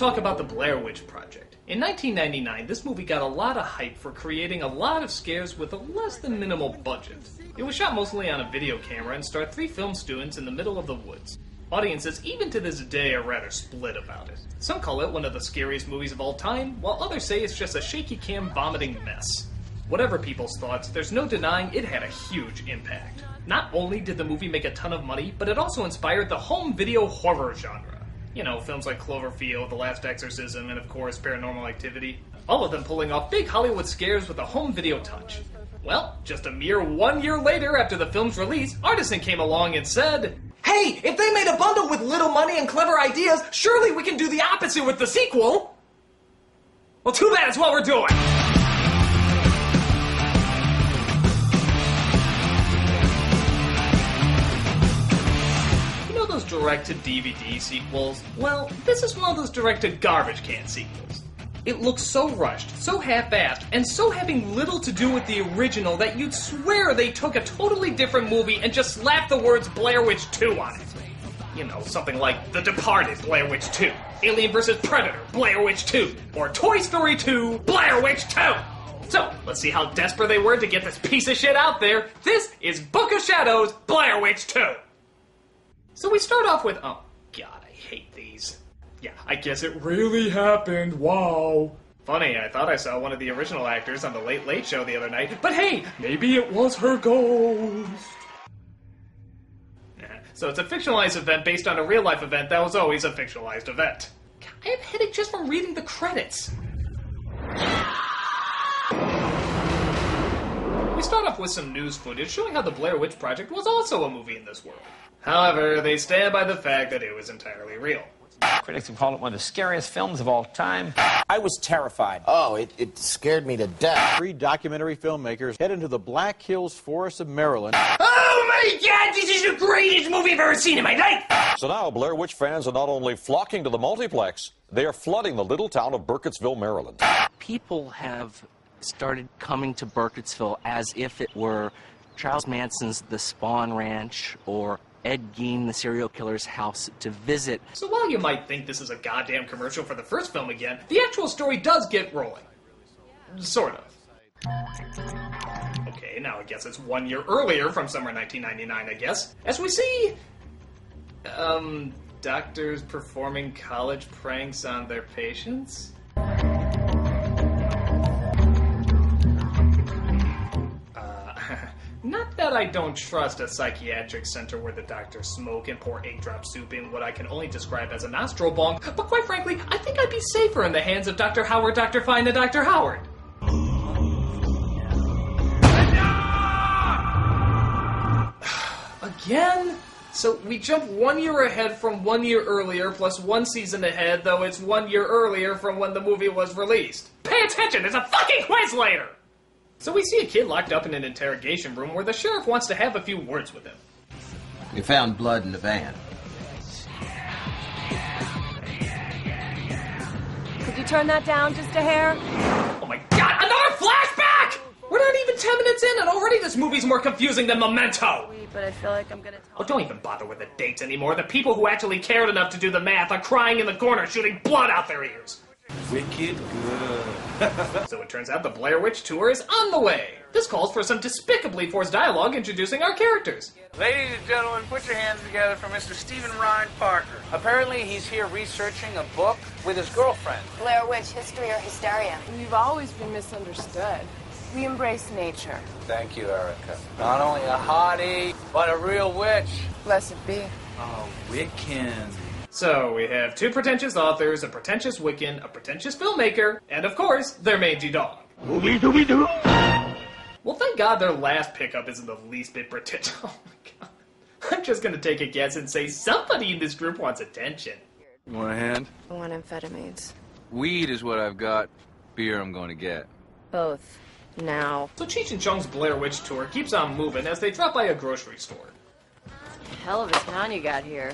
talk about the Blair Witch Project. In 1999, this movie got a lot of hype for creating a lot of scares with a less than minimal budget. It was shot mostly on a video camera and starred 3 film students in the middle of the woods. Audiences, even to this day, are rather split about it. Some call it one of the scariest movies of all time, while others say it's just a shaky cam vomiting mess. Whatever people's thoughts, there's no denying it had a huge impact. Not only did the movie make a ton of money, but it also inspired the home video horror genre. You know, films like Cloverfield, The Last Exorcism, and of course, Paranormal Activity. All of them pulling off big Hollywood scares with a home video touch. Well, just a mere 1 year later after the film's release, Artisan came along and said, "Hey, if they made a bundle with little money and clever ideas, surely we can do the opposite with the sequel." Well, too bad it's what we're doing. Those direct-to-DVD sequels? Well, this is one of those direct-to-garbage can sequels. It looks so rushed, so half-assed, and so having little to do with the original that you'd swear they took a totally different movie and just slapped the words Blair Witch 2 on it. You know, something like The Departed, Blair Witch 2, Alien vs. Predator, Blair Witch 2, or Toy Story 2, Blair Witch 2! So, let's see how desperate they were to get this piece of shit out there. This is Book of Shadows, Blair Witch 2! So we start off with, oh god, I hate these. Yeah, I guess it really happened, wow. Funny, I thought I saw one of the original actors on the Late Late Show the other night, but hey, maybe it was her ghost. So it's a fictionalized event based on a real-life event that was always a fictionalized event. God, I have a headache just from reading the credits. We start off with some news footage showing how the Blair Witch Project was also a movie in this world. However, they stand by the fact that it was entirely real. Critics have called it one of the scariest films of all time. I was terrified. Oh, it scared me to death. 3 documentary filmmakers head into the Black Hills Forest of Maryland. Oh my god, this is the greatest movie I've ever seen in my life! So now Blair Witch fans are not only flocking to the multiplex, they are flooding the little town of Burkittsville, Maryland. People have started coming to Burkittsville as if it were Charles Manson's The Spawn Ranch or Ed Gein, the serial killer's house, to visit. So while you might think this is a goddamn commercial for the first film again, the actual story does get rolling. Sort of. Okay, now I guess it's 1 year earlier from summer 1999, I guess. As we see... doctors performing college pranks on their patients? Not that I don't trust a psychiatric center where the doctors smoke and pour 8-drop soup in what I can only describe as a nostril bong, but quite frankly, I think I'd be safer in the hands of Dr. Howard, Dr. Fine, and Dr. Howard. Again? So we jump 1 year ahead from 1 year earlier, plus 1 season ahead, though it's 1 year earlier from when the movie was released. Pay attention, there's a fucking quiz later! So we see a kid locked up in an interrogation room where the sheriff wants to have a few words with him. We found blood in the van. Could you turn that down just a hair? Oh my god, another flashback! We're not even 10 minutes in and already this movie's more confusing than Memento! But I feel like I'm gonna Oh, don't even bother with the dates anymore. The people who actually cared enough to do the math are crying in the corner, shooting blood out their ears. Wicked good. So it turns out the Blair Witch Tour is on the way. This calls for some despicably forced dialogue introducing our characters. Ladies and gentlemen, put your hands together for Mr. Stephen Ryan Parker. Apparently, he's here researching a book with his girlfriend. Blair Witch, history or hysteria? We've always been misunderstood. We embrace nature. Thank you, Erica. Not only a hottie, but a real witch. Blessed be. Oh, Wiccan. So we have 2 pretentious authors, a pretentious Wiccan, a pretentious filmmaker, and of course, their mangy dog. Ooby-dooby-doo! Well, thank God their last pickup isn't the least bit pretentious. Oh my god. I'm just gonna take a guess and say somebody in this group wants attention. You want a hand? I want amphetamines. Weed is what I've got. Beer I'm going to get. Both. Now. So Cheech and Chong's Blair Witch Tour keeps on moving as they drop by a grocery store. Hell of a town you got here.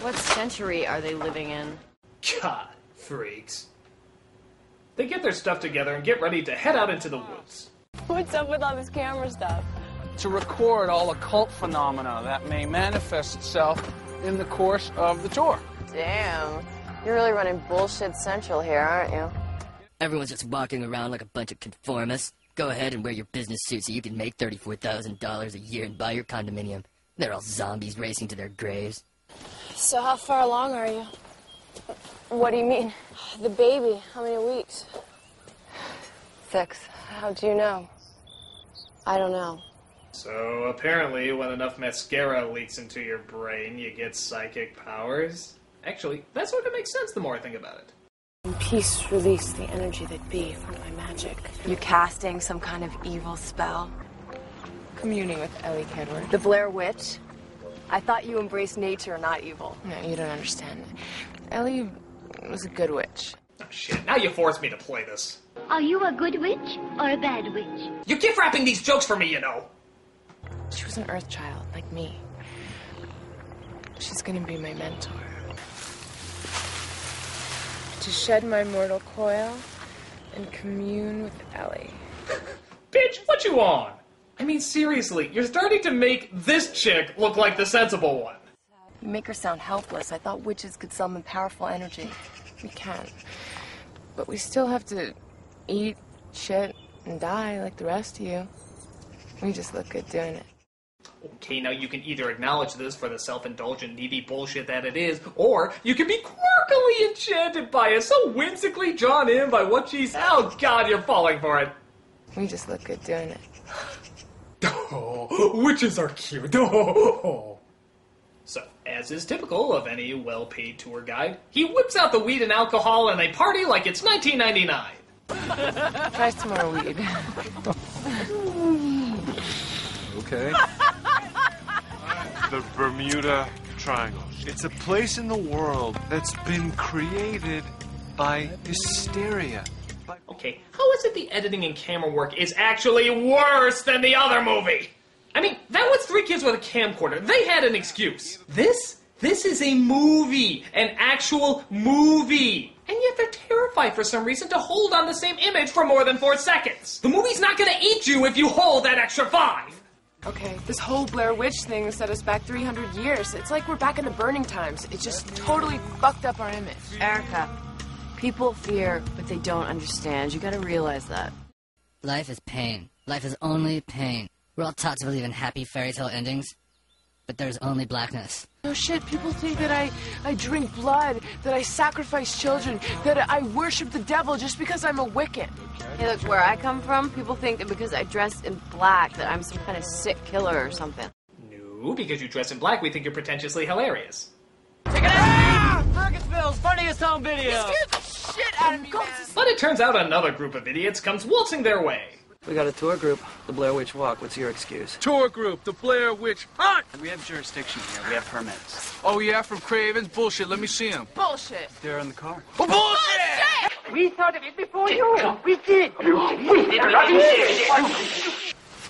What century are they living in? God, freaks. They get their stuff together and get ready to head out into the woods. What's up with all this camera stuff? To record all occult phenomena that may manifest itself in the course of the tour. Damn. You're really running bullshit central here, aren't you? Everyone's just walking around like a bunch of conformists. Go ahead and wear your business suit so you can make $34,000 a year and buy your condominium. They're all zombies racing to their graves. So how far along are you? What do you mean? The baby, how many weeks? 6. How do you know? I don't know. So apparently when enough mascara leaks into your brain, you get psychic powers? Actually, that sort of makes sense the more I think about it. In peace, release the energy that be from my magic. You casting some kind of evil spell? Communing with Ellie Kedward. The Blair Witch? I thought you embraced nature, not evil. No, you don't understand. Ellie was a good witch. Oh, shit, now you forced me to play this. Are you a good witch or a bad witch? You gift wrapping these jokes for me, you know. She was an earth child, like me. She's gonna be my mentor. To shed my mortal coil and commune with Ellie. Bitch, what you on? I mean, seriously, you're starting to make this chick look like the sensible one. You make her sound helpless. I thought witches could summon powerful energy. We can. But we still have to eat, shit, and die like the rest of you. We just look good doing it. Okay, now you can either acknowledge this for the self-indulgent, needy bullshit that it is, or you can be quirkily enchanted by it, so whimsically drawn in by what she's... Oh, God, you're falling for it. We just look good doing it. Oh, witches are cute. Oh. So, as is typical of any well-paid tour guide, he whips out the weed and alcohol and they party like it's 1999. Try some more weed. Okay. The Bermuda Triangle. It's a place in the world that's been created by hysteria. Okay, how is it the editing and camera work is actually worse than the other movie? I mean, that was 3 kids with a camcorder. They had an excuse. This is a movie. An actual movie. And yet they're terrified for some reason to hold on the same image for more than 4 seconds. The movie's not gonna eat you if you hold that extra 5. Okay, this whole Blair Witch thing set us back 300 years. It's like we're back in the burning times. It just totally fucked up our image. Erica, people fear, but they don't understand. You gotta realize that. Life is pain. Life is only pain. We're all taught to believe in happy fairy tale endings, but there's only blackness. No shit, people think that I drink blood, that I sacrifice children, that I worship the devil just because I'm a Wiccan. Hey, look, where I come from, people think that because I dress in black that I'm some kind of sick killer or something. No, because you dress in black, we think you're pretentiously hilarious. Check it out! Burkittsville's funniest home video! You scared the shit out of me, man. But it turns out another group of idiots comes waltzing their way. We got a tour group, the Blair Witch Walk. What's your excuse? Tour group, the Blair Witch Hunt! We have jurisdiction here. We have permits. Oh, yeah, from Cravens? Bullshit, let me see him. Bullshit. They're in the car. Oh, bullshit! We thought of it before you. We did.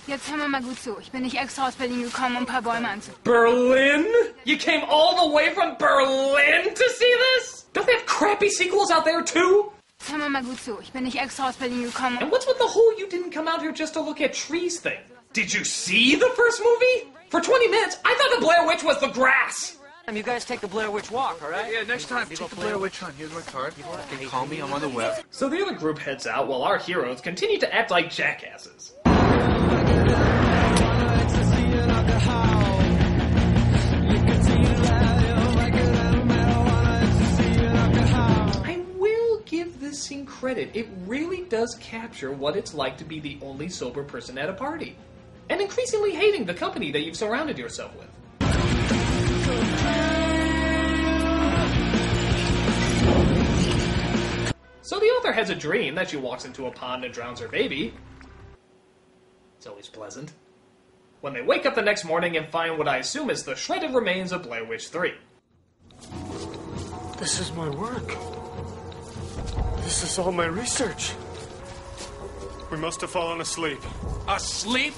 Jetzt hör mal gut zu. Ich bin nicht extra aus Berlin gekommen, um ein paar Bäume anzufangen. Berlin? You came all the way from Berlin to see this? Don't they have crappy sequels out there, too? Hör mal gut zu. Ich bin nicht extra aus Berlin gekommen. And what's with the whole you didn't come out here just to look at trees thing? Did you see the first movie? For 20 minutes, I thought the Blair Witch was the grass. You guys take the Blair Witch Walk, all right? Yeah, next time, take the Blair Witch Hunt. Here's my card. You can call me, I'm on the web. So the other group heads out while our heroes continue to act like jackasses. Give this scene credit. It really does capture what it's like to be the only sober person at a party. And increasingly hating the company that you've surrounded yourself with. So the author has a dream that she walks into a pond and drowns her baby. It's always pleasant. When they wake up the next morning and find what I assume is the shredded remains of Blair Witch 3. This is my work. This is all my research. We must have fallen asleep. Asleep?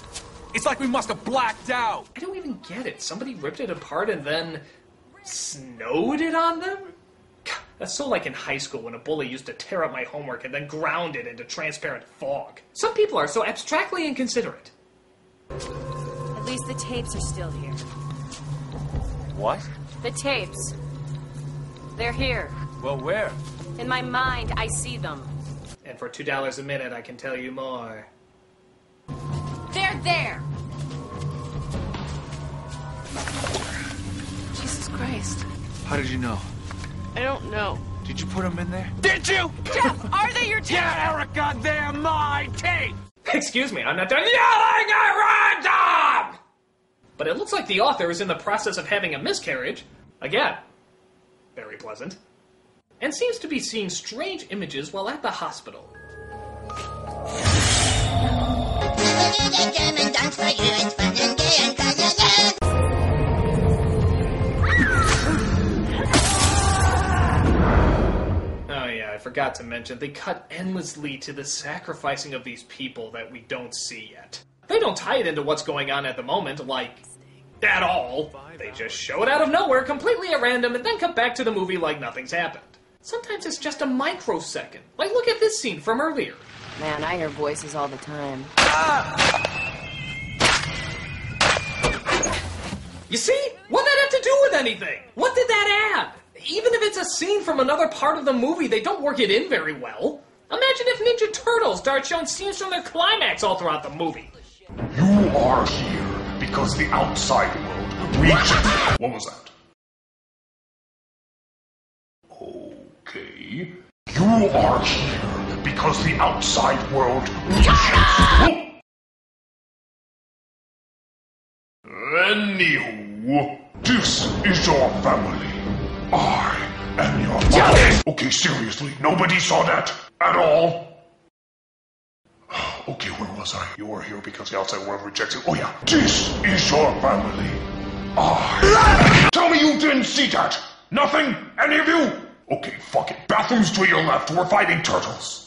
It's like we must have blacked out. I don't even get it. Somebody ripped it apart and then snowed it on them? God, that's so like in high school when a bully used to tear up my homework and then ground it into transparent fog. Some people are so abstractly inconsiderate. At least the tapes are still here. What? The tapes. They're here. Well, where? In my mind, I see them. And for $2 a minute, I can tell you more. They're there! Jesus Christ. How did you know? I don't know. Did you put them in there? Did you? Jeff, are they your teeth? Yeah, Erica, they're my teeth! Excuse me, I'm not done yelling at random! But it looks like the author is in the process of having a miscarriage. Again, very pleasant. And seems to be seeing strange images while at the hospital. Oh yeah, I forgot to mention, they cut endlessly to the sacrificing of these people that we don't see yet. They don't tie it into what's going on at the moment, like, at all. They just show it out of nowhere, completely at random, and then cut back to the movie like nothing's happened. Sometimes it's just a microsecond. Like, look at this scene from earlier. Man, I hear voices all the time. You see? What did that have to do with anything? What did that add? Even if it's a scene from another part of the movie, they don't work it in very well. Imagine if Ninja Turtles start showing scenes from their climax all throughout the movie. You are here because the outside world reaches... What was that? Okay. You are here because the outside world reaches... Anywho, this is your family. I am your mother. Okay, seriously, nobody saw that at all? Okay, where was I? You are here because the outside world rejects it. Oh yeah, this is your family. Tell me you didn't see that. Nothing? Any of you? Okay, fuck it. Bathrooms to your left. We're fighting turtles.